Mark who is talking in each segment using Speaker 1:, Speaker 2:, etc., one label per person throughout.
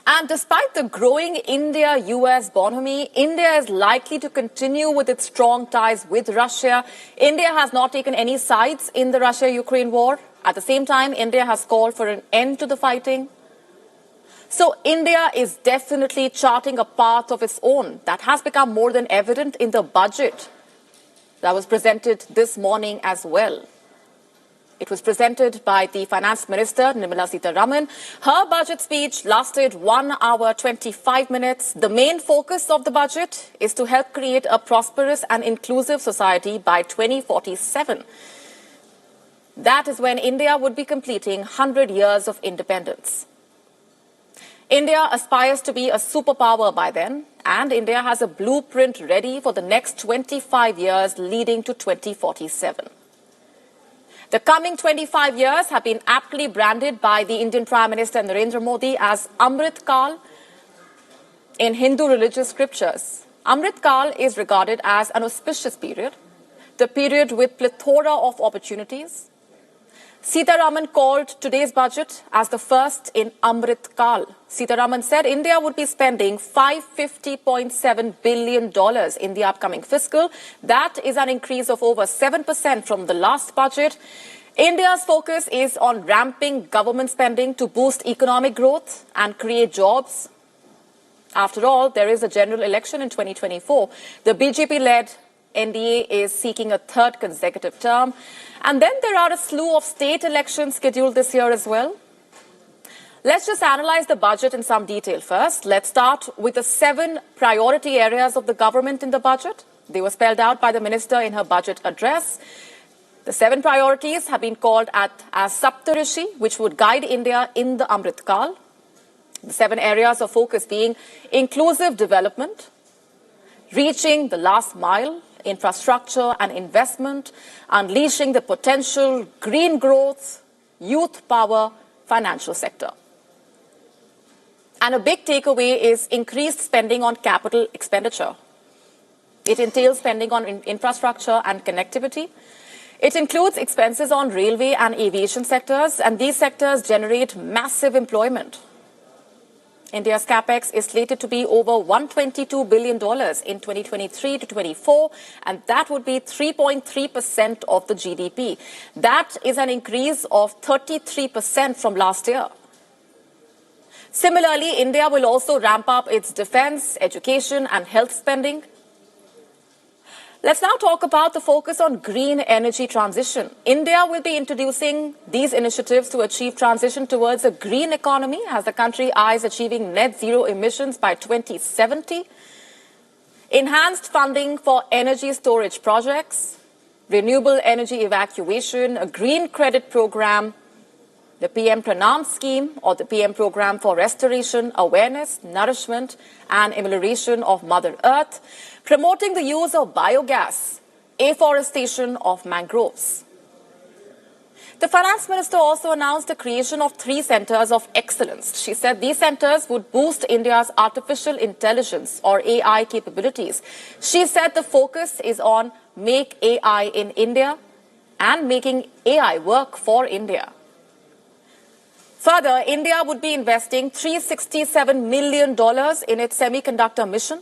Speaker 1: And despite the growing India-US bonhomie, India is likely to continue with its strong ties with Russia. India has not taken any sides in the Russia-Ukraine war. At the same time, India has called for an end to the fighting. So India is definitely charting a path of its own. That has become more than evident in the budget that was presented this morning as well. It was presented by the Finance Minister, Nirmala Sitharaman. Her budget speech lasted 1 hour, 25 minutes. The main focus of the budget is to help create a prosperous and inclusive society by 2047. That is when India would be completing 100 years of independence. India aspires to be a superpower by then, and India has a blueprint ready for the next 25 years leading to 2047. The coming 25 years have been aptly branded by the Indian Prime Minister Narendra Modi as Amrit Kal in Hindu religious scriptures. Amrit Kal is regarded as an auspicious period, the period with plethora of opportunities. Sitharaman called today's budget as the first in Amrit Kal. Sitharaman said India would be spending $550.7 billion in the upcoming fiscal. That is an increase of over 7% from the last budget. India's focus is on ramping government spending to boost economic growth and create jobs. After all, there is a general election in 2024. The BJP-led NDA is seeking a third consecutive term. And then there are a slew of state elections scheduled this year as well. Let's just analyze the budget in some detail first. Let's start with the 7 priority areas of the government in the budget. They were spelled out by the minister in her budget address. The 7 priorities have been called as Saptarishi, which would guide India in the Amrit Kal. The 7 areas of focus being inclusive development, reaching the last mile, infrastructure and investment, unleashing the potential, green growth, youth power, financial sector. And a big takeaway is increased spending on capital expenditure. It entails spending on infrastructure and connectivity. It includes expenses on railway and aviation sectors, and these sectors generate massive employment. India's capex is slated to be over $122 billion in 2023 to 24, and that would be 3.3% of the GDP. That is an increase of 33% from last year. Similarly, India will also ramp up its defense, education, and health spending. Let's now talk about the focus on green energy transition. India will be introducing these initiatives to achieve transition towards a green economy as the country eyes achieving net zero emissions by 2070. Enhanced funding for energy storage projects, renewable energy evacuation, a green credit program, the PM Pranam scheme or the PM program for restoration, awareness, nourishment and amelioration of Mother Earth, promoting the use of biogas, afforestation of mangroves. The Finance Minister also announced the creation of 3 centers of excellence. She said these centers would boost India's artificial intelligence or AI capabilities. She said the focus is on Make AI in India and making AI work for India. Further, India would be investing $367 million in its semiconductor mission.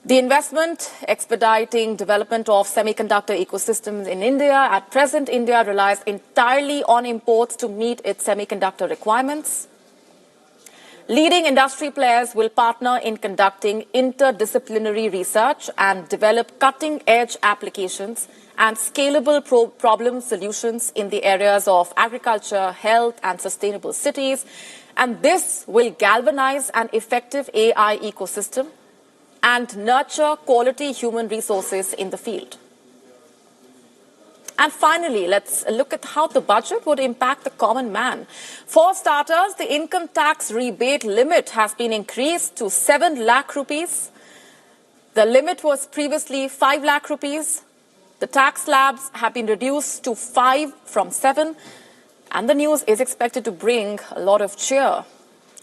Speaker 1: The investment expediting development of semiconductor ecosystems in India. At present, India relies entirely on imports to meet its semiconductor requirements. Leading industry players will partner in conducting interdisciplinary research and develop cutting-edge applications and scalable problem solutions in the areas of agriculture, health, and sustainable cities. And this will galvanize an effective AI ecosystem and nurture quality human resources in the field. And finally, let's look at how the budget would impact the common man. For starters, the income tax rebate limit has been increased to 7 lakh rupees. The limit was previously 5 lakh rupees. The tax slabs have been reduced to 5 from 7. And the news is expected to bring a lot of cheer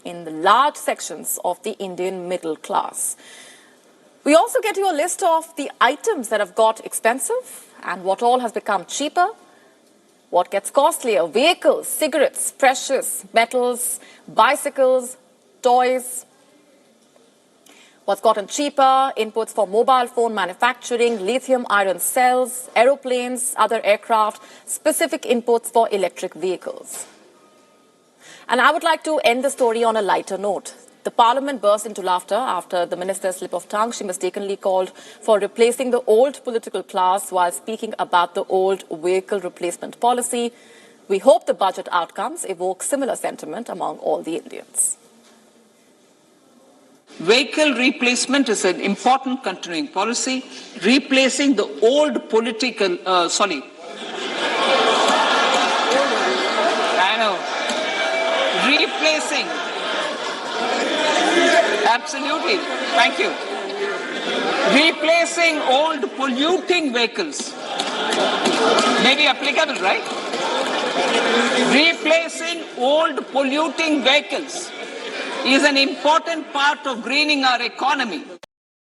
Speaker 1: in the large sections of the Indian middle class. We also get you a list of the items that have got expensive and what all has become cheaper, what gets costlier: vehicles, cigarettes, precious metals, bicycles, toys. What's gotten cheaper? Inputs for mobile phone manufacturing, lithium iron cells, aeroplanes, other aircraft, specific inputs for electric vehicles. And I would like to end the story on a lighter note. The parliament burst into laughter after the minister's slip of tongue. She mistakenly called for replacing the old political class while speaking about the old vehicle replacement policy. We hope the budget outcomes evoke similar sentiment among all the Indians.
Speaker 2: Vehicle replacement is an important continuing policy, replacing the old political, replacing, absolutely, thank you, replacing old polluting vehicles, may be applicable, right? Replacing old polluting vehicles is an important part of greening our economy.